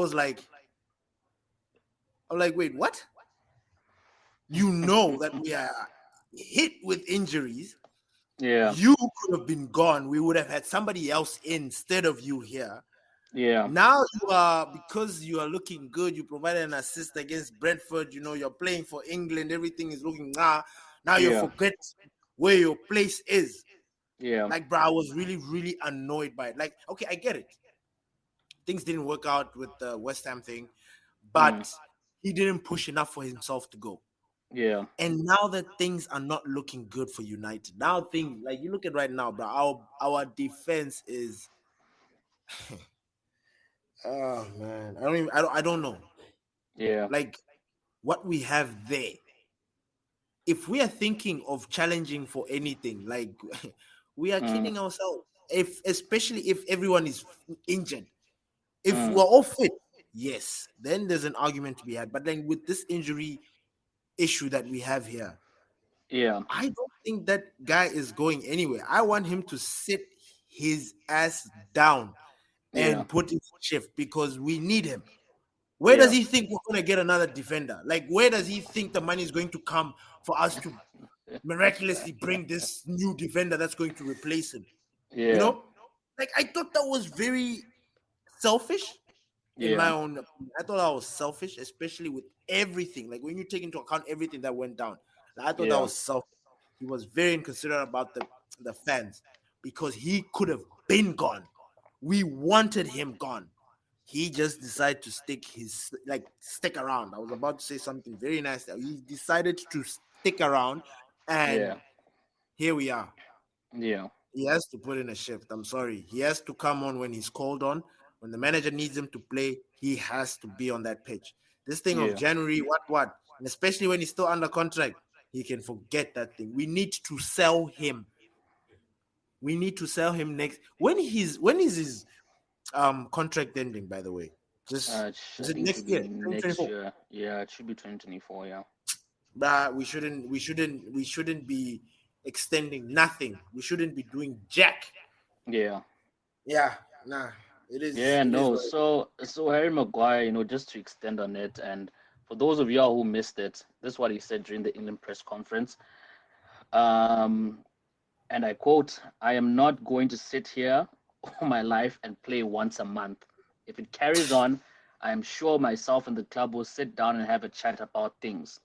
like, wait, what? You know that we are hit with injuries. Yeah, You could have been gone. We would have had somebody else in instead of you here. yeah, Now you are, because you are looking good. You provided an assist against Brentford. You know you're playing for England. Everything is looking now you yeah, forget where your place is. yeah, Like, bro, I was really, really annoyed by it. Like, okay, I get it. Things didn't work out with the West Ham thing, mm, but he didn't push enough for himself to go. yeah, And now that things are not looking good for United, now things like you look at right now, bro. Our defense is, oh man, I don't know. yeah, Like what we have there. If we are thinking of challenging for anything, like we are mm, kidding ourselves. If especially if everyone is injured, if mm, we're all fit, yes, then there's an argument to be had. But then with this injury issue that we have here, yeah, I don't think that guy is going anywhere. I want him to sit his ass down yeah, and put his shift because we need him. Where does yeah, he think we're going to get another defender? Like, where does he think the money is going to come for us to miraculously bring this new defender that's going to replace him? You yeah, know, like I thought that was very selfish in my yeah, own opinion. I thought that was selfish, especially with everything. Like when you take into account everything that went down, like, I thought that yeah, was selfish. He was very inconsiderate about the fans because he could have been gone. We wanted him gone. He just decided to stick around. I was about to say something very nice there. He decided to stick around, and yeah, here we are. yeah, He has to put in a shift. I'm sorry. He has to come on when he's called on. When the manager needs him to play, he has to be on that pitch. This thing of yeah, January, what, and especially when he's still under contract, he can forget that thing. We need to sell him. We need to sell him next. When is his contract ending? By the way, just is I it think it'll next be year, next 2024? year. Yeah, it should be 2024. Yeah, But we shouldn't be extending nothing. We shouldn't be doing jack. yeah, Yeah, nah. yeah. It is No, what it is. so Harry Maguire, just to extend on it, and for those of y'all who missed it, this is what he said during the England press conference. Um, and I quote, "I am not going to sit here all my life and play once a month. If it carries on, I am sure myself and the club will sit down and have a chat about things.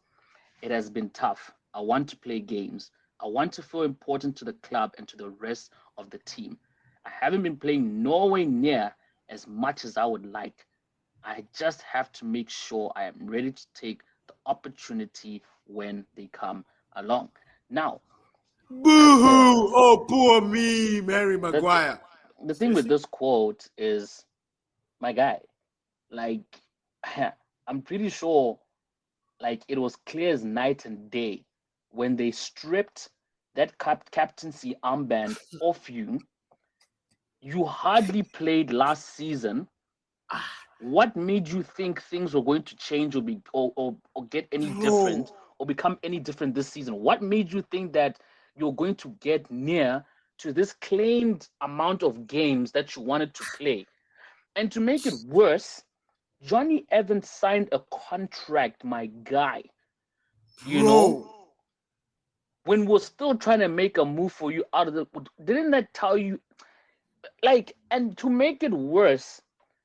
It has been tough. I want to play games. I want to feel important to the club and to the rest of the team. I haven't been playing nowhere near as much as I would like. I just have to make sure I am ready to take the opportunity when they come along." Now, Boo-hoo! Oh, poor me, Mary the th- Maguire. the thing with Seriously? this quote is, my guy, like, I'm pretty sure, like, it was clear as night and day when they stripped that captaincy armband off you. You hardly played last season. Ah, What made you think things were going to change or be or get any bro, different or become any different this season? What made you think that you're going to get near to this claimed amount of games that you wanted to play? And to make it worse, Johnny Evans signed a contract, my guy. You know, bro, when we're still trying to make a move for you out of the, didn't that tell you, like, and to make it worse,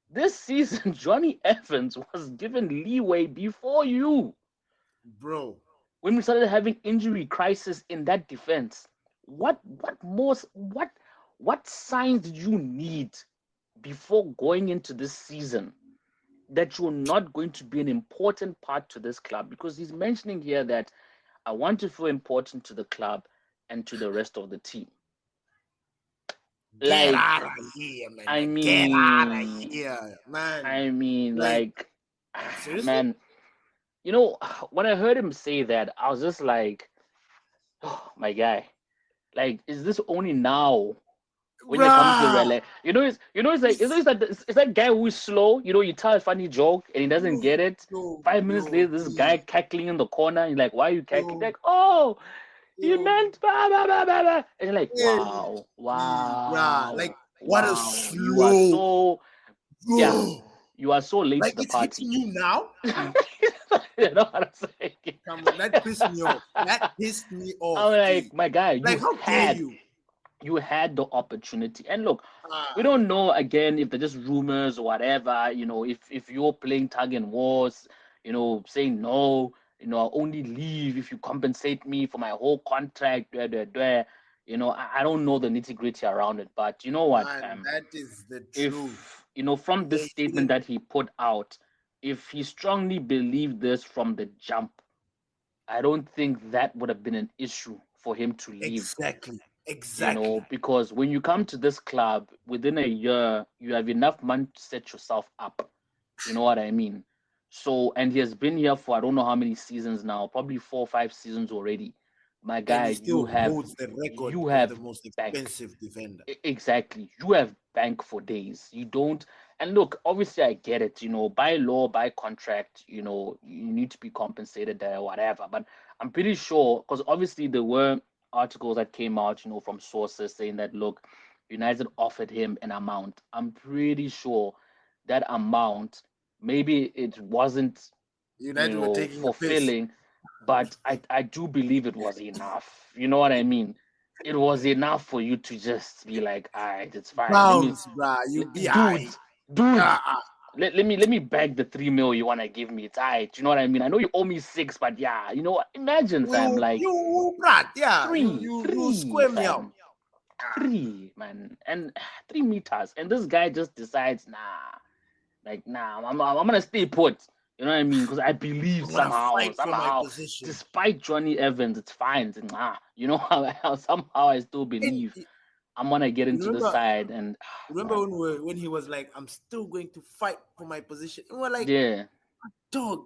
this season Johnny Evans was given leeway before you. bro, When we started having injury crisis in that defense, what signs did you need before going into this season that you're not going to be an important part to this club? Because he's mentioning here that I want to feel important to the club and to the rest of the team. get Like, out of here, man. I Like, get out of mean, here, man. I mean, Like, like, seriously, man, you know, when I heard him say that, I was just like, oh, my guy, like, is this only now when you're coming to the bruh. relay? This, It's that guy who is slow. You tell a funny joke and he doesn't yo, get it. yo, 5 minutes later, yo, this guy please, cackling in the corner. You're like, why are you cackling? yo, Like, oh, he yo, meant blah blah blah blah blah. And you're like, yeah, wow, please, bruh. wow, Like, what a wow. You are slow, so, yeah, yo. You are so late Like to the it's hitting party. you now. You know what I'm saying? Come on, that pissed me off. That pissed me I'm off, like, G. my guy, Like, how dare you? you had the opportunity. And look, we Ah, don't know again if they're just rumors or whatever. If you're playing tug and wars, saying no, I'll only leave if you compensate me for my whole contract. Blah, blah, blah. I don't know the nitty gritty around it, but you know what, man, fam? that is the truth. If from this They statement shouldn't. that he put out, if he strongly believed this from the jump, I don't think that would have been an issue for him to leave. Exactly. Exactly. Because when you come to this club within a year, you have enough money to set yourself up. You know what I mean? So, and he has been here for I don't know how many seasons now, probably 4 or 5 seasons already. My And guy, he you still have holds the record you of the have most bank. expensive defender. Exactly. You have bank for days. You don't. And look, obviously, I get it. By law, by contract, you need to be compensated there, whatever. But I'm pretty sure, because obviously there were articles that came out, from sources saying that, look, United offered him an amount. I'm pretty sure that amount, maybe it wasn't, United were taking a piss. fulfilling, but I do believe it was enough. You know what I mean? It was enough for you to just be like, all right, it's fine. Bounce, bruh. You be Dude, high. dude, Ah, ah. let me bag the 3 mil you wanna give me. It's all right. You know what I mean? I know you owe me six, but yeah, you know what? Imagine, fam, like Brat, yeah. three, You three, square me out. fam, Ah, 3, man, and 3 meters, and this guy just decides, nah, like, nah, I'm gonna stay put. You know what I mean? Because I believe I'm gonna somehow, fight for my somehow, position. despite Johnny Evans, it's fine. Nah, how somehow I still And believe I'm gonna get you into the side, and remember man, when he was like, "I'm still going to fight for my position," and we're like, yeah, "Dog,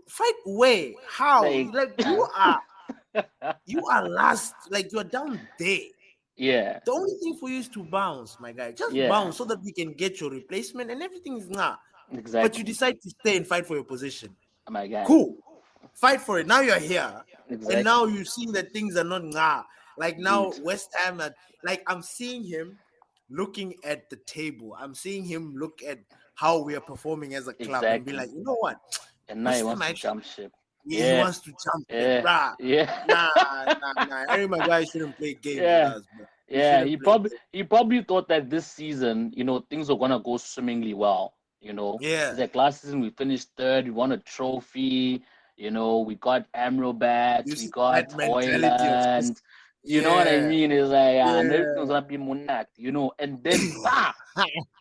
fight where? How? like, Like you are last. Like you're down there. yeah, The only thing for you is to bounce, my guy. Just yeah, bounce so that we can get your replacement and everything is nah. But you exactly, decide to stay and fight for your position. my guy, Cool. Fight for it. Now you're here. And now exactly, you see that things are not nah. Like now dude, West Ham like I'm seeing him looking at the table. I'm seeing him look at how we are performing as a club and be exactly. like, you know what? And now he West Ham wants to actually jump ship. he Yeah, wants to jump ship, yeah, bruh. yeah. Nah. Harry Maguire shouldn't play games with Yeah, us, bro. He yeah. shouldn't He play probably games. he probably thought that this season, things are gonna go swimmingly well. Yeah. He's like, last season we finished third, we won a trophy. We got You Amrabat, we see got that mentality of just Hoyland. You know what I yeah, mean? It's like, yeah, and yeah. everything's gonna be monak, and then bah,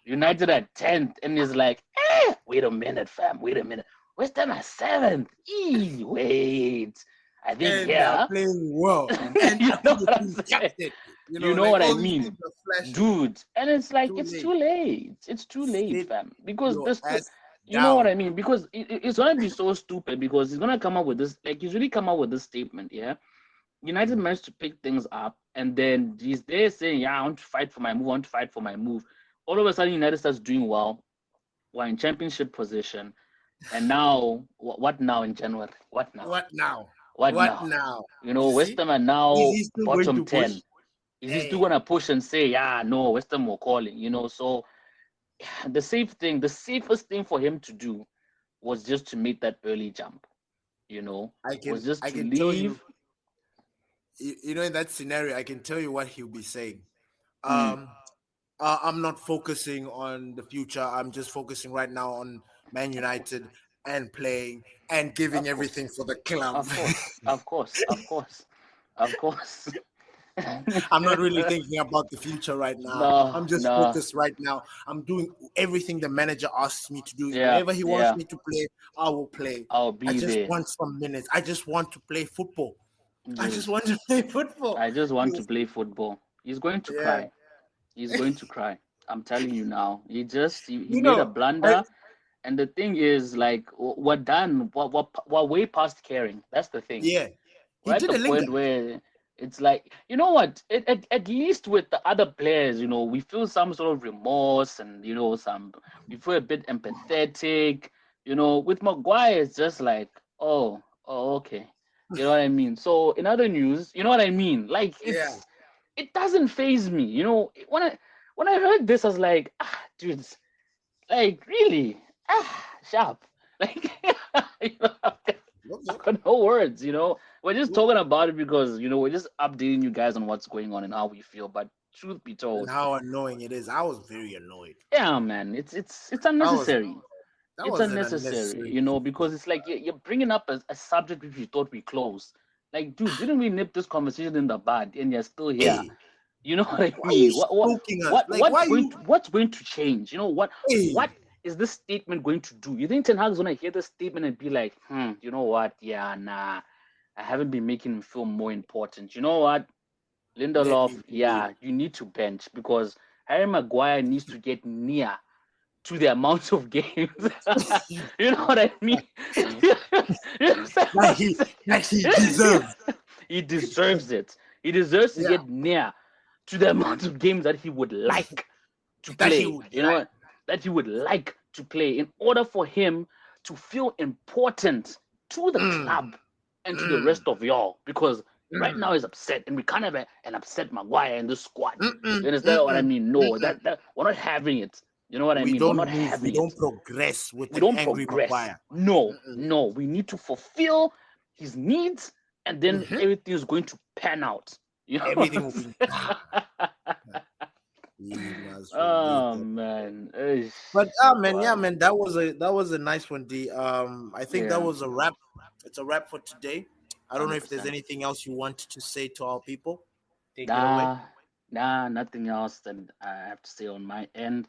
United at 10th, and it's like, wait a minute, fam, wait a minute. West Ham at 7th. Wait. I think And they are here, playing well. And you I know think the what I'm team saying? kept it. You know Like what I all these mean, things are flashing. dude. And it's like, Too it's late. too late. It's too late, Sit fam. Because your this, ass you know what I down. mean? Because it's gonna be so stupid. Because he's gonna come up with this, like he's really come up with this statement. Yeah, United Mhm. managed to pick things up, and then he's there saying, "Yeah, I want to fight for my move. I want to fight for my move." All of a sudden, United starts doing well. We're in championship position, and now, what now in January? What now? What now? What What now? now? You West see? Ham are Is now he still going bottom to push? 10. Is he still Hey, gonna push and say, yeah, no, West Ham were calling, So the safest thing for him to do was just to make that early jump, was just I to can tell you, leave. in that scenario, I can tell you what he'll be saying. Mm, Um, I'm not focusing on the future. I'm just focusing right now on Man of course, United and playing and giving of course, everything for the club. of course, of course, of course, of course. I'm not really thinking about the future right now. No, I'm just no, focused right now. I'm doing everything the manager asks me to do. yeah, Wherever he wants yeah, me to play, I will play. I'll I be just there, want some minutes. I just want to play football. I just dude. want to play football. I just want to Yes. play football. He's going to Yeah. cry. He's going to cry. I'm telling you now. He You made a know, I blunder. And the thing is, like, we're done. We're way past caring. That's the thing. yeah. He We're at did the a point Lingard. where it's like, you know what? At least with the other players, we feel some sort of remorse, and we feel a bit empathetic. With Maguire, it's just like, oh, okay. You know what I mean? So in other news, you know what I mean? Like, Yeah. it doesn't phase me. When I heard this, I was like, dude, like, really? sharp. Like, you know, I've Okay. got no words. You know, we're just Cool. talking about it because we're just updating you guys on what's going on and how we feel. But truth be And told, how annoying it is. I was very annoyed. yeah, man, it's That was unnecessary. that It's was an unnecessary, unnecessary thing. because it's like you're bringing up a subject which we thought we closed. Like, dude, didn't we nip this conversation in the bud, and you're still here? Hey, You know what I why are you mean? stoking us? Like, why you? What's going to change? What Hey, is this statement going to do? You think Ten Hag's gonna hear this statement and be like, you know what? Yeah, nah, I haven't been making him feel more important. You know what, let Lindelof? me be. Yeah, you need to bench because Harry Maguire needs to get near to the amount of games. You know what I mean? You understand that what I'm he that he saying? deserves. He deserves it. He deserves to Yeah, get near to the amount of games that he would like to that he play. would You know like. what? That he would like to play in order for him to feel important to the Mm, club and to the mm, rest of y'all. Because right now mm, he's upset, and we can't have an upset Maguire in this squad. mm, mm, You understand what I mm, mean? No, mm. that we're not having it. You know what I We mean? We're don't not move. We having don't it. progress with We an don't angry progress. Maguire. No, Mm-mm. no. We need to fulfill his needs, and then Mm-hmm. everything is going to pan out. You know what Everything I'm will be. saying? We must forget Oh that. man. But man, yeah, Wow. man, that was a nice one, D. I think that Yeah, was a wrap. It's a wrap for today. I don't know if there's 100%. anything else you want to say to our people. Take it away. Nah, nothing else that I have to say on my end.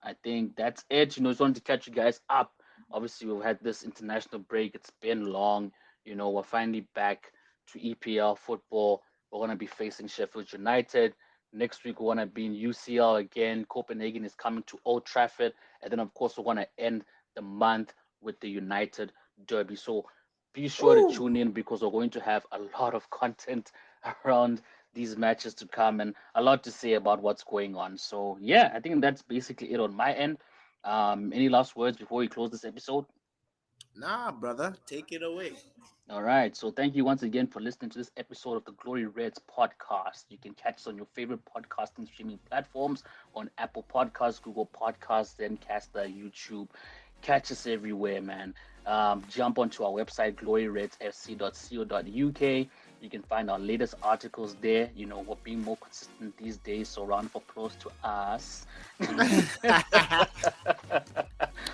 I think that's it. Just wanted to catch you guys up. Obviously, we've had this international break. It's been long. We're finally back to EPL football. We're going to be facing Sheffield United. Next week, we're going to be in UCL again. Copenhagen is coming to Old Trafford. And then, of course, we're going to end the month with the United Derby. So be sure to Ooh. tune in because we're going to have a lot of content around these matches to come and a lot to say about what's going on. So yeah, I think that's basically it on my end. Any last words before we close this episode? Nah, brother, take it away. All right. So thank you once again for listening to this episode of the Glory Reds podcast. You can catch us on your favorite podcasting streaming platforms on Apple Podcasts, Google Podcasts, Zencaster, YouTube. Catch us everywhere, man. Jump onto our website, gloryredsfc.co.uk. You can find our latest articles there. We're being more consistent these days, so round of applause to us.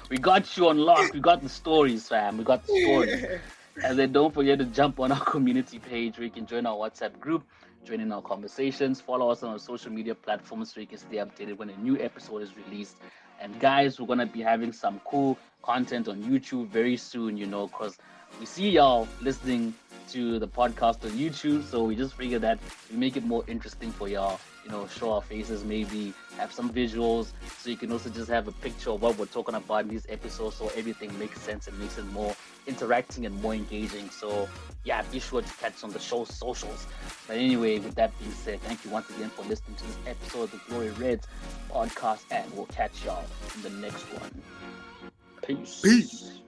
We got you on lock. We got the stories, fam. We got the stories. And then don't forget to jump on our community page where you can join our WhatsApp group, join in our conversations, follow us on our social media platforms so you can stay updated when a new episode is released. And guys, we're gonna be having some cool content on YouTube very soon, because we see y'all listening to the podcast on YouTube, so we just figured that we make it more interesting for y'all. Show our faces, maybe have some visuals, so you can also just have a picture of what we're talking about in these episodes, so everything makes sense and makes it more interacting and more engaging. So yeah, be sure to catch us on the show's socials. But anyway, with that being said, thank you once again for listening to this episode of the Glory Reds podcast, and we'll catch y'all in the next one. Peace. Peace.